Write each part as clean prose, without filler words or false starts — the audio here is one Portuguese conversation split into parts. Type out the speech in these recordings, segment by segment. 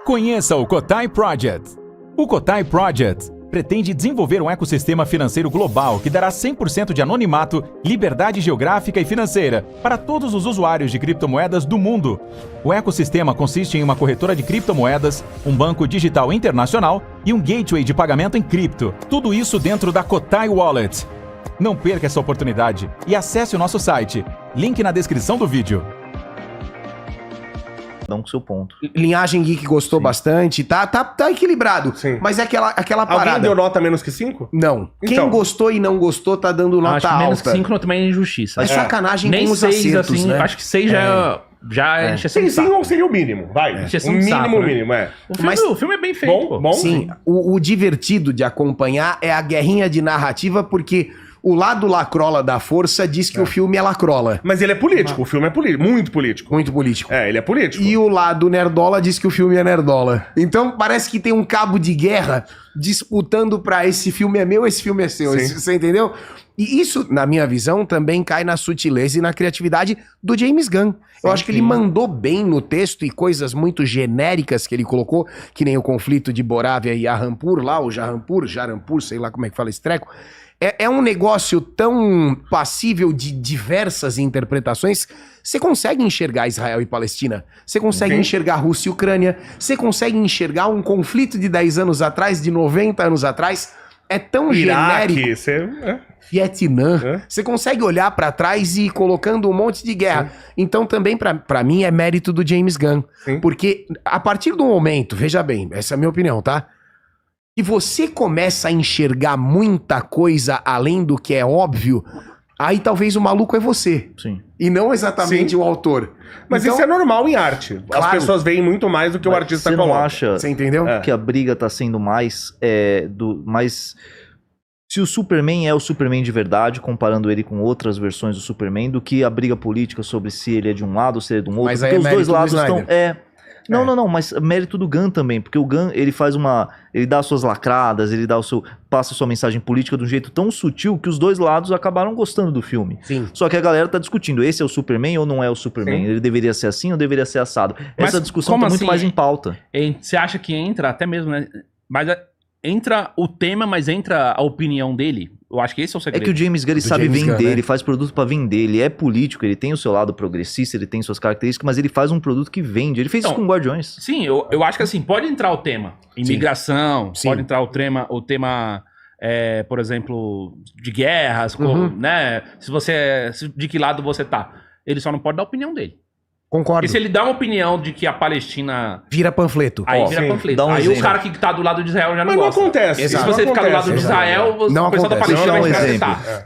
Conheça o Cotai Project. O Cotai Project pretende desenvolver um ecossistema financeiro global que dará 100% de anonimato, liberdade geográfica e financeira para todos os usuários de criptomoedas do mundo. O ecossistema consiste em uma corretora de criptomoedas, um banco digital internacional e um gateway de pagamento em cripto. Tudo isso dentro da Cotai Wallet. Não perca essa oportunidade e acesse o nosso site. Link na descrição do vídeo. Não com seu ponto. Linhagem Geek gostou bastante, tá equilibrado. Sim. Mas é aquela parada. Alguém deu nota menos que 5? Não. Quem Então. gostou e não gostou tá dando nota Acho que alta. menos que 5 também é injustiça. É sacanagem Nem com os 6, acertos, assim, né? acho que 6 já é encheção Sim, de saco. 5 seria o mínimo, vai. Encheção O de mínimo, saco, né? mínimo, é. O filme é bem feito, Bom, pô. bom. Sim, o divertido de acompanhar é a guerrinha de narrativa, porque o lado lacrola da força diz que o filme é lacrola. Mas ele é político, o filme é político, muito político. Muito político. É, ele é político. E o lado nerdola diz que o filme é nerdola. Então parece que tem um cabo de guerra disputando pra esse filme é meu, esse filme é seu. Sim. Você entendeu? E isso, na minha visão, também cai na sutileza e na criatividade do James Gunn. Eu acho que ele mandou bem no texto e coisas muito genéricas que ele colocou, que nem o conflito de Borávia e Arrampur lá, o Jarampur, sei lá como é que fala esse treco. É um negócio tão passível de diversas interpretações. Você consegue enxergar Israel e Palestina. Você consegue enxergar Rússia e Ucrânia. Você consegue enxergar um conflito de 10 anos atrás, de 90 anos atrás. É tão genérico. Iraque, você... Vietnã. Você consegue olhar pra trás e ir colocando um monte de guerra. Então também pra mim é mérito do James Gunn. Sim. Porque a partir do momento, veja bem, essa é a minha opinião, tá? E você começa a enxergar muita coisa além do que é óbvio, aí talvez o maluco é você. Sim. E não exatamente Sim. o autor. Mas Então, isso é normal em arte. As Claro. pessoas veem muito mais do que o artista Você não coloca. acha Você entendeu? É. que a briga tá sendo mais mais... Se o Superman é o Superman de verdade, comparando ele com outras versões do Superman, do que a briga política sobre se ele é de um lado ou se ele é de um outro. Mas aí porque é os dois mérito do lados estão... Snyder. Não, mas mérito do Gunn também, porque o Gunn, ele faz ele dá as suas lacradas, ele passa a sua mensagem política de um jeito tão sutil que os dois lados acabaram gostando do filme. Sim. Só que a galera tá discutindo, esse é o Superman ou não é o Superman? Sim. Ele deveria ser assim ou deveria ser assado? Mas Essa discussão como tá muito assim? mais em pauta. Você acha que entra, até mesmo, né? Mas entra o tema, mas entra a opinião dele? Eu acho que esse é o É segredo. que o James Gunn, ele Do sabe James vender, Gunn, né? ele faz produto pra vender, ele é político, ele tem o seu lado progressista, ele tem suas características, mas ele faz um produto que vende. Ele fez isso Então, com Guardiões. Sim, eu acho que assim, pode entrar o tema. Imigração, Sim. pode entrar o tema por exemplo, de guerras, né? De que lado você tá. Ele só não pode dar a opinião dele. Concordo. Porque se ele dá uma opinião de que a Palestina... Vira panfleto. Aí Ó, vira sim, panfleto. dá um Aí exemplo. o cara que tá do lado de Israel já não Mas não gosta. acontece. E se Exato. você Não ficar do lado acontece. de Israel, Não o pessoal da acontece. Palestina Não, vai um se exemplo. aceitar.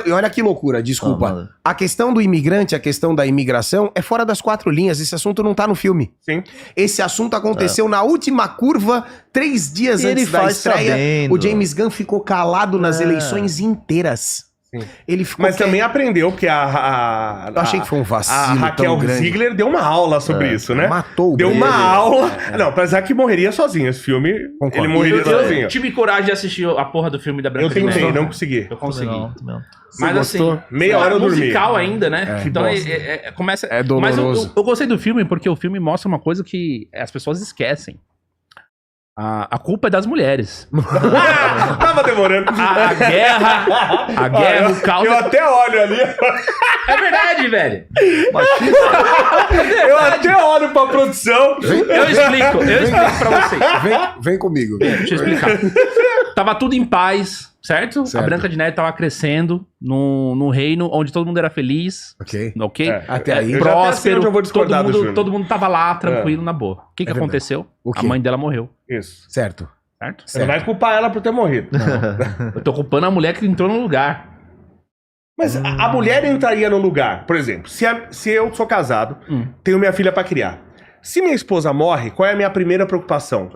E olha que loucura, desculpa. Manda. A questão do imigrante, a questão da imigração é fora das 4 linhas. Esse assunto não tá no filme. Sim. Esse assunto aconteceu na última curva, 3 dias E ele antes da faz estreia. sabendo. O James Gunn ficou calado nas eleições inteiras. Sim. Ele ficou Mas quieto. também aprendeu, porque a Eu achei que foi um vacilo a Raquel tão grande. Ziegler deu uma aula sobre isso, né? Matou o Deu Breno. uma aula. Não, apesar que morreria sozinho. Esse filme, Concordo. ele morreria Eu sozinho. tive coragem de assistir a porra do filme da Branca Eu de tentei, Neve. não consegui. Eu consegui. Também não. Mas Você assim, gostou? Meia hora eu dormi. musical ainda, né? É, Então bosta. começa. É Mas doloroso. eu gostei do filme porque o filme mostra uma coisa que as pessoas esquecem. A culpa é das mulheres. Tava demorando. A guerra, o caos. Eu até olho ali. É verdade, velho. Eu até olho pra produção. Eu explico pra vocês. Vem comigo. Deixa eu explicar. Tava tudo em paz, certo? Certo. A Branca de Neve tava crescendo num reino onde todo mundo era feliz, Ok. ok? É. Até aí. Eu já até sei Próspero, onde eu vou discordar do Júnior. todo mundo tava lá, tranquilo, na boa. O que verdade. aconteceu? O quê? A mãe dela morreu, Isso. Certo. certo? Você não vai culpar ela por ter morrido. Eu tô culpando a mulher que entrou no lugar. Mas a mulher entraria no lugar. Por exemplo, se eu sou casado, tenho minha filha pra criar. Se minha esposa morre, qual é a minha primeira preocupação?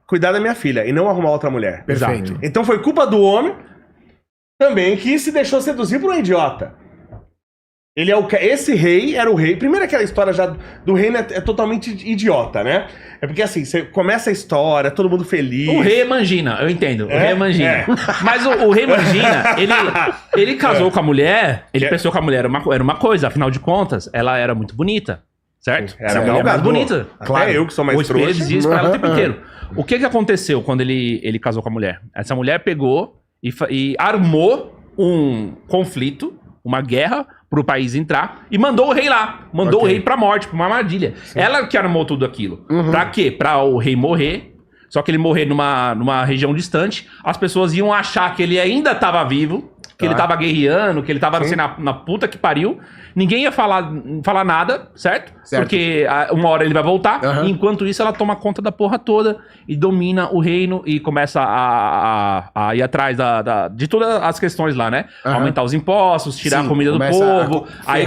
Cuidar da minha filha e não arrumar outra mulher. Perfeito. Então foi culpa do homem também que se deixou seduzir por um idiota. Esse rei era o rei. Primeiro, aquela história já do reino é totalmente idiota, né? É porque assim, você começa a história, todo mundo feliz. O rei é Mangina, eu entendo. O rei é Mangina. É. Mas o rei Mangina, ele casou com a mulher, ele É. pensou que a mulher era uma coisa, afinal de contas, ela era muito bonita. certo? Era Essa mulher mais galgador. bonita. Até eu que sou mais O espelho trouxa. dizia isso pra ela o tempo inteiro. O que aconteceu quando ele casou com a mulher? Essa mulher pegou e armou um conflito, uma guerra pro país entrar e mandou o rei lá. Mandou o rei pra morte, pra uma armadilha. Ela que armou tudo aquilo. Pra quê? Pra o rei morrer. Só que ele morrer numa região distante, as pessoas iam achar que ele ainda tava vivo, que ele tava guerreando, que ele tava assim, na puta que pariu. Ninguém ia falar nada, certo? Porque uma hora ele vai voltar. E enquanto isso, ela toma conta da porra toda e domina o reino e começa a ir atrás de todas as questões lá, né? Aumentar os impostos, tirar a comida do povo. Aí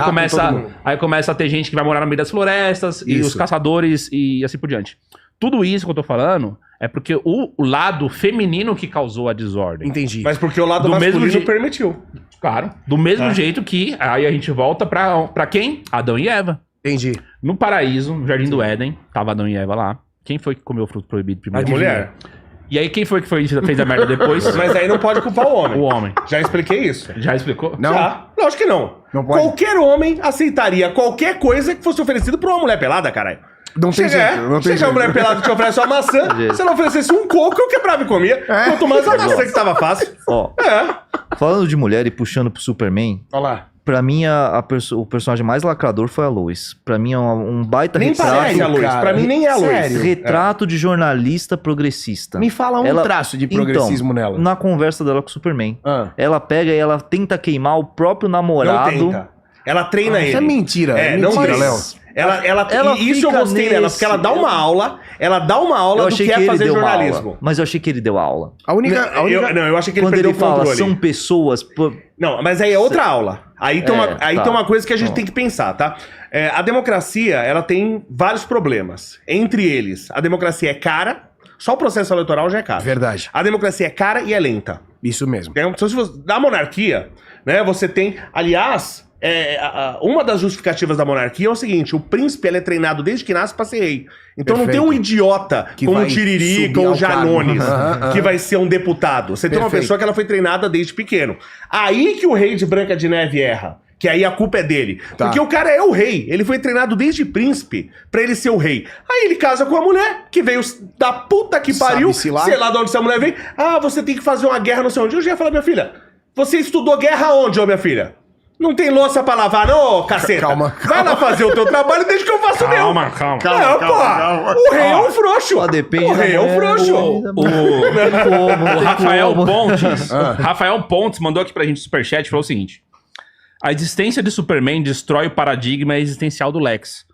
começa a ter gente que vai morar no meio das florestas e os caçadores e assim por diante. Tudo isso que eu tô falando é porque o lado feminino que causou a desordem. Entendi. Mas porque o lado Do mesmo masculino jeito- permitiu. Claro. Do mesmo jeito que aí a gente volta pra quem? Adão e Eva. Entendi. No paraíso, no Jardim do Éden, tava Adão e Eva lá. Quem foi que comeu o fruto proibido A primeiro? mulher. E aí quem foi que fez a merda depois? Mas aí não pode culpar o homem. O homem. Já expliquei isso. Já explicou? Não. Já. Lógico que não. Não pode. Qualquer homem aceitaria qualquer coisa que fosse oferecido pra uma mulher pelada, caralho. Não tem jeito. Não tem Chega a jeito. mulher pelada que te oferece uma maçã, se ela oferecesse um coco, eu quebrava e comia. Quanto mais a maçã que tava fácil. Ó, falando de mulher e puxando pro Superman, Olha lá. pra mim o personagem mais lacrador foi a Lois. Pra mim é um baita Nem retrato. parece a Lois. cara. Pra mim nem é a Lois. Sério? Retrato de jornalista progressista. Me fala um traço de progressismo então, nela. Na conversa dela com o Superman. Ah. Ela pega e ela tenta queimar o próprio Não namorado. tenta. Ela treina ele. Isso é mentira. É não mentira, treina. Léo. Ela e isso eu fica gostei dela, porque ela dá uma aula. Ela dá uma aula Eu do achei que que é ele fazer deu uma jornalismo. aula. Mas eu achei que ele deu aula. A única... Eu achei que ele Quando perdeu ele o fala, controle. são pessoas... Não, mas aí é outra aula. Aí tem, tá. uma coisa que a gente tem que pensar, tá? A democracia, ela tem vários problemas. Entre eles, a democracia é cara. Só o processo eleitoral já é caro. Verdade. A democracia é cara e é lenta. Isso mesmo. Então, se você, da monarquia, né, você tem... Aliás, uma das justificativas da monarquia é o seguinte: o príncipe ele é treinado desde que nasce pra ser rei. Então não tem um idiota Que como o vai Tiririca subir ou o ao cargo. Janones Aham. que vai ser um deputado. Você tem uma Perfeito. pessoa que ela foi treinada desde pequeno. Aí que o rei de Branca de Neve erra. Que aí a culpa é dele. Tá. Porque o cara é o rei. Ele foi treinado desde príncipe pra ele ser o rei. Aí ele casa com a mulher, que veio da puta que pariu. Sabe-se lá. Sei lá de onde essa mulher veio. Ah, você tem que fazer uma guerra não sei onde. Eu já ia falar, minha filha, você estudou guerra onde, ô minha filha? Não tem louça pra lavar, não, ô caceta? Calma. Vai lá fazer o teu trabalho desde que eu faço o meu. Calma. Porra. O rei é um frouxo. Só depende O da rei é um mulher. frouxo. O Rafael como. Pontes, Rafael Pontes mandou aqui pra gente no superchat e falou o seguinte: a existência de Superman destrói o paradigma existencial do Lex.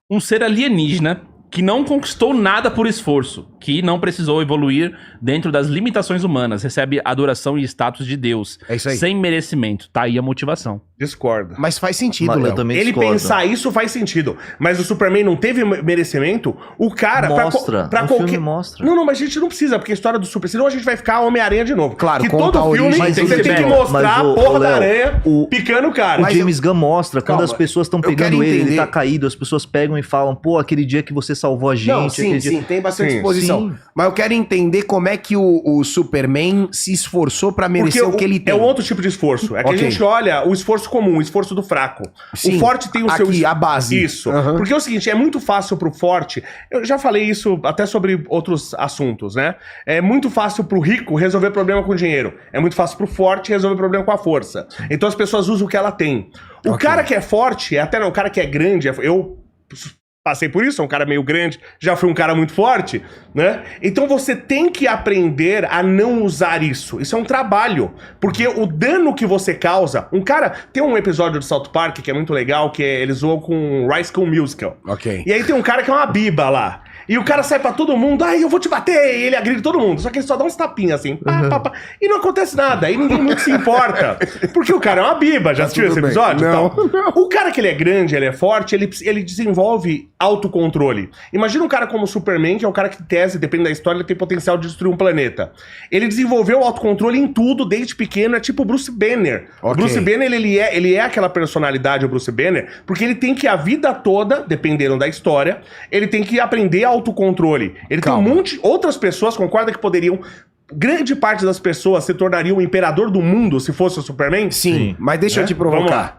Um ser alienígena que não conquistou nada por esforço, que não precisou evoluir dentro das limitações humanas, recebe adoração e status de Deus, É isso aí. sem merecimento. Tá aí a motivação. Discordo. Mas faz sentido, Mas eu Léo. também Ele discordo. pensar isso faz sentido. Mas o Superman não teve merecimento. O cara, Mostra. pra O qualquer... filme mostra. Não, mas a gente não precisa, porque a história do Super... Senão a gente vai ficar Homem-Aranha de novo. Claro, que conta todo a filme origem, você mas tem que o- mostrar mas a o- porra o da Léo, aranha o- picando o cara. O Mas James Gunn mostra quando Calma, as pessoas estão eu quero pegando ele entender. tá caído, as pessoas pegam e falam, pô, aquele dia que você salvou a gente. Não, sim, aquele dia... sim, tem bastante Sim. exposição. Sim. Mas eu quero entender como é que o Superman se esforçou pra merecer o que ele tem. É um outro tipo de esforço. É que Ok. a gente olha o esforço comum, o esforço do fraco. Sim, O forte tem o seu... aqui, a base. Isso. Aham. Porque é o seguinte, é muito fácil pro forte... Eu já falei isso até sobre outros assuntos, né? É muito fácil pro rico resolver problema com dinheiro. É muito fácil pro forte resolver problema com a força. Então as pessoas usam o que ela tem. O Ok. cara que é forte, até não, o cara que é grande... Eu passei por isso, sou um cara meio grande, já fui um cara muito forte, né? Então você tem que aprender a não usar isso. Isso é um trabalho. Porque o dano que você causa... Um cara... Tem um episódio do South Park que é muito legal, que eles zoam com High School Musical. Ok. E aí tem um cara que é uma biba lá. E o cara sai pra todo mundo, ai, eu vou te bater, e ele agride todo mundo. Só que ele só dá uns tapinhas assim, pá, pá, pá, e não acontece nada, aí ninguém muito se importa. Porque o cara é uma biba, já assistiu tudo esse bem. episódio? Não, Então, o cara que ele é grande, ele é forte, ele desenvolve autocontrole. Imagina um cara como o Superman, que é um cara que, em tese, depende da história, ele tem potencial de destruir um planeta. Ele desenvolveu autocontrole em tudo, desde pequeno, é tipo o Bruce Banner. O Ok. Bruce Banner, ele é aquela personalidade, o Bruce Banner, porque ele tem que a vida toda, dependendo da história, ele tem que aprender autocontrole. Ele Calma. tem um monte... Outras pessoas concordam que poderiam grande parte das pessoas se tornaria o imperador do mundo se fosse o Superman? Sim, mas deixa eu te provocar.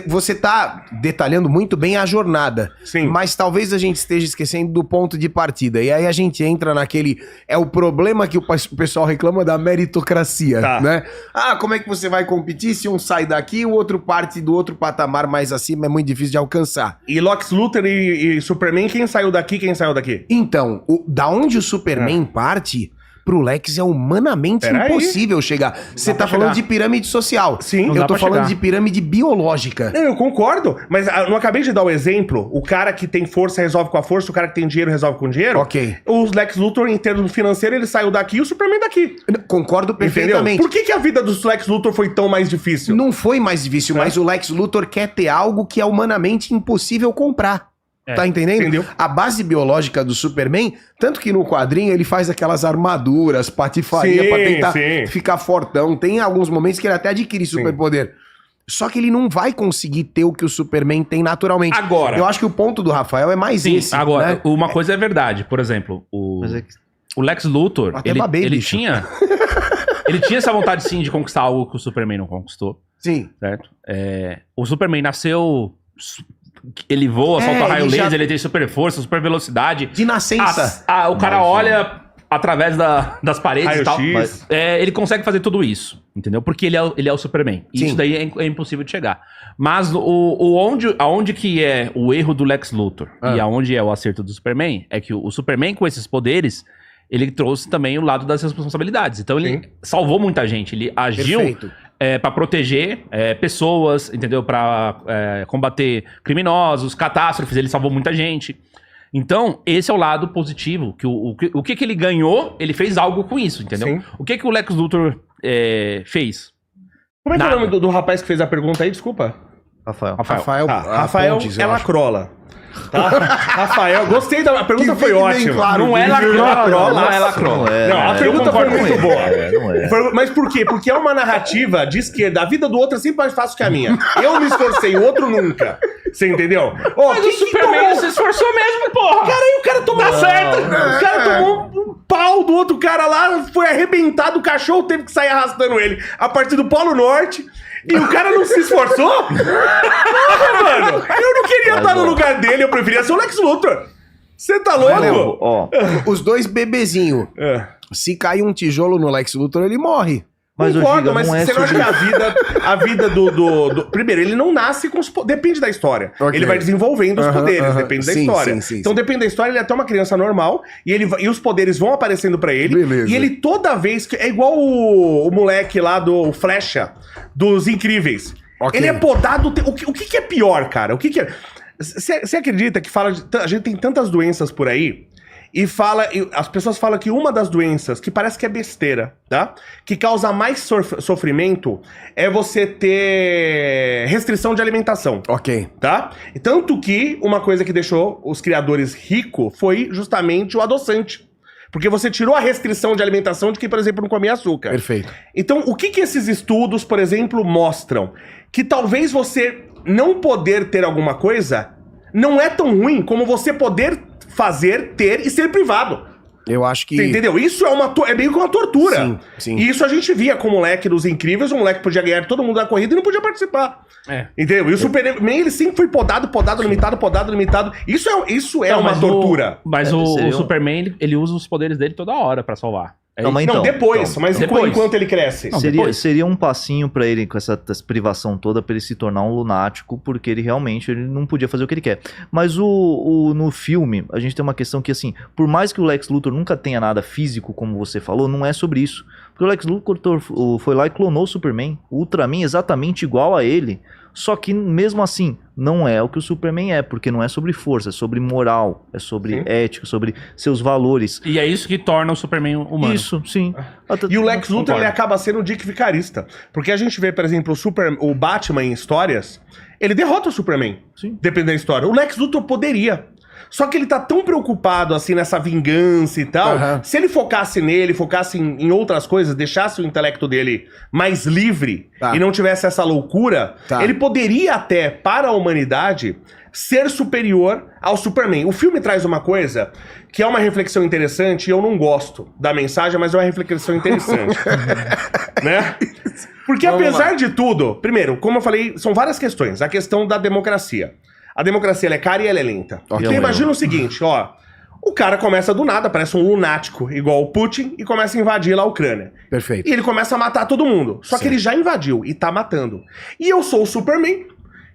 Você tá detalhando muito bem a jornada. Sim. Mas talvez a gente esteja esquecendo do ponto de partida. E aí a gente entra naquele... É o problema que o pessoal reclama da meritocracia, Tá. né? Ah, como é que você vai competir se um sai daqui, o outro parte do outro patamar mais acima, é muito difícil de alcançar. E Lex Luthor e Superman, quem saiu daqui, quem saiu daqui? Então, da onde o Superman parte... Pro Lex é humanamente Peraí. impossível chegar. Você tá pra falando chegar. de pirâmide social. Sim. Não Eu dá tô pra falando chegar. de pirâmide biológica. Não, eu concordo, mas eu não acabei de dar o exemplo. O cara que tem força resolve com a força, o cara que tem dinheiro resolve com dinheiro. Ok. O Lex Luthor, em termos financeiro, ele saiu daqui e o Superman daqui. Concordo Entendeu? perfeitamente. Por que a vida do Lex Luthor foi tão mais difícil? Não foi mais difícil, É. mas o Lex Luthor quer ter algo que é humanamente impossível comprar. É, Tá entendendo? entendeu. A base biológica do Superman, tanto que no quadrinho ele faz aquelas armaduras, patifaria Sim, pra tentar sim. ficar fortão. Tem alguns momentos que ele até adquire superpoder. Só que ele não vai conseguir ter o que o Superman tem naturalmente. Agora. Eu acho que o ponto do Rafael é mais Sim, esse. agora, né? uma coisa é verdade. Por exemplo, Mas é que- o Lex Luthor, Até ele, babei, ele bicho. tinha... ele tinha essa vontade, sim, de conquistar algo que o Superman não conquistou, Sim. certo? O Superman nasceu... Ele voa, solta ele raio já- laser, ele tem super força, super velocidade. De nascença. O cara olha através das paredes e tal. Raio-X. Ele consegue fazer tudo isso, entendeu? Porque ele é o Superman. E Sim. isso daí é impossível de chegar. Mas aonde que é o erro do Lex Luthor e aonde é o acerto do Superman é que o Superman, com esses poderes, ele trouxe também o lado das responsabilidades. Então ele Sim. salvou muita gente. Ele agiu Perfeito. para proteger pessoas, entendeu? Para combater criminosos, catástrofes. Ele salvou muita gente. Então, esse é o lado positivo. Que o que ele ganhou, ele fez algo com isso, entendeu? Sim. O que o Lex Luthor fez? Como é que é o Nada. nome do rapaz que fez a pergunta aí? Desculpa. Rafael. Rafael, Rafael Pontes, eu é acho. lacrola. Tá? Rafael, gostei da... A pergunta Que foi fique bem ótima. claro, Não é que lacrola, não é Não lacrola. é, Não, a né? pergunta eu foi concordo muito com boa. Não é. Mas por quê? Porque é uma narrativa de esquerda. A vida do outro é sempre mais fácil que a minha. Eu me esforcei, o outro nunca. Você entendeu? Ó, Mas quem o Superman tomou- se esforçou mesmo, porra! Aí o cara tomou certo. O cara tomou um pau do outro cara lá, foi arrebentado, o cachorro teve que sair arrastando ele a partir do Polo Norte. E o cara não se esforçou? Porra, mano! Eu não queria Mas, estar no ó. lugar dele, eu preferia ser o Lex Luthor. Você tá louco? Léo, Ó, Os dois bebezinhos. É. Se cair um tijolo no Lex Luthor, ele morre. mas o Concordo, Giga mas não é você não acha sobre... que a vida do... Primeiro, ele não nasce com os... Depende da história. Ok. Ele vai desenvolvendo os Aham, poderes, aham. depende da Sim, história. sim, sim, Então, sim. depende da história, ele é até uma criança normal e os poderes vão aparecendo pra ele. Beleza. E ele toda vez... É igual o moleque lá do Flecha, dos Incríveis. Ok. Ele é podado... O que é pior, cara? O que é... Você acredita que a gente tem tantas doenças por aí... E as pessoas falam que uma das doenças, que parece que é besteira, tá? Que causa mais sofrimento é você ter restrição de alimentação, Ok. tá? E tanto que uma coisa que deixou os criadores ricos foi justamente o adoçante. Porque você tirou a restrição de alimentação de quem, por exemplo, não comia açúcar. Perfeito. Então, o que esses estudos, por exemplo, mostram? Que talvez você não poder ter alguma coisa não é tão ruim como você poder fazer, ter e ser privado. Eu acho que... Você entendeu? Isso é meio que uma tortura. Sim, sim. E isso a gente via com o moleque dos Incríveis, o moleque podia ganhar todo mundo da corrida e não podia participar. Entendeu? E o Superman, ele sempre foi podado, limitado. Isso é Não, uma mas tortura. Mas É, o seria um- Superman, ele usa os poderes dele toda hora pra salvar. Não, mas Não, então, depois, então, mas depois. enquanto ele cresce. Não, seria, depois. seria um passinho pra ele com essa privação toda pra ele se tornar um lunático, porque ele realmente não podia fazer o que ele quer. Mas no filme, a gente tem uma questão que, assim, por mais que o Lex Luthor nunca tenha nada físico, como você falou, não é sobre isso. Porque o Lex Luthor foi lá e clonou o Superman. O Ultraman é exatamente igual a ele. Só que, mesmo assim, não é o que o Superman é, porque não é sobre força, é sobre moral, é sobre Sim. ética, sobre seus valores. E é isso que torna o Superman humano. Isso, sim. E o Lex Luthor, Concordo. ele acaba sendo um Dick Vicarista. Porque a gente vê, por exemplo, o Batman em histórias, ele derrota o Superman. Sim. Dependendo da história. O Lex Luthor poderia. Só que ele tá tão preocupado, assim, nessa vingança e tal. Aham. Se ele focasse nele, focasse em outras coisas, deixasse o intelecto dele mais livre Tá. e não tivesse essa loucura, Tá. ele poderia até, para a humanidade, ser superior ao Superman. O filme traz uma coisa que é uma reflexão interessante, e eu não gosto da mensagem, mas é uma reflexão interessante. Né? Porque apesar de tudo, primeiro, como eu falei, são várias questões. A questão da democracia. A democracia ela é cara e ela é lenta. Porque imagina o seguinte, ó. O cara começa do nada, parece um lunático, igual o Putin, e começa a invadir lá a Ucrânia. Perfeito. E ele começa a matar todo mundo. Só que ele já invadiu e tá matando. E eu sou o Superman,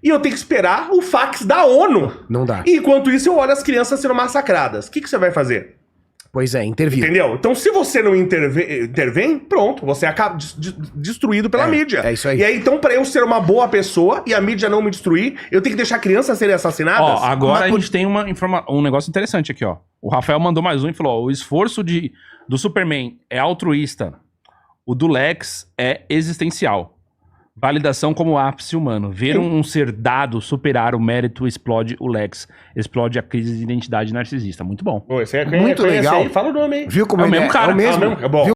e eu tenho que esperar o fax da ONU. Não dá. E enquanto isso eu olho as crianças sendo massacradas. O que você vai fazer? Pois é, intervir. Entendeu? Então se você não intervém, pronto, você acaba destruído pela mídia. É isso aí. E aí então pra eu ser uma boa pessoa e a mídia não me destruir, eu tenho que deixar crianças serem assassinadas? Ó, agora a gente tem um negócio interessante aqui, ó. O Rafael mandou mais um e falou, ó, o esforço do Superman é altruísta, o do Lex é existencial. Validação como ápice humano. Ver um ser dado superar o mérito explode o Lex. Explode a crise de identidade narcisista. Muito bom. Esse é, Muito legal. Aí? Fala o nome aí. Viu como É o ele mesmo cara. É o mesmo. É bom. Viu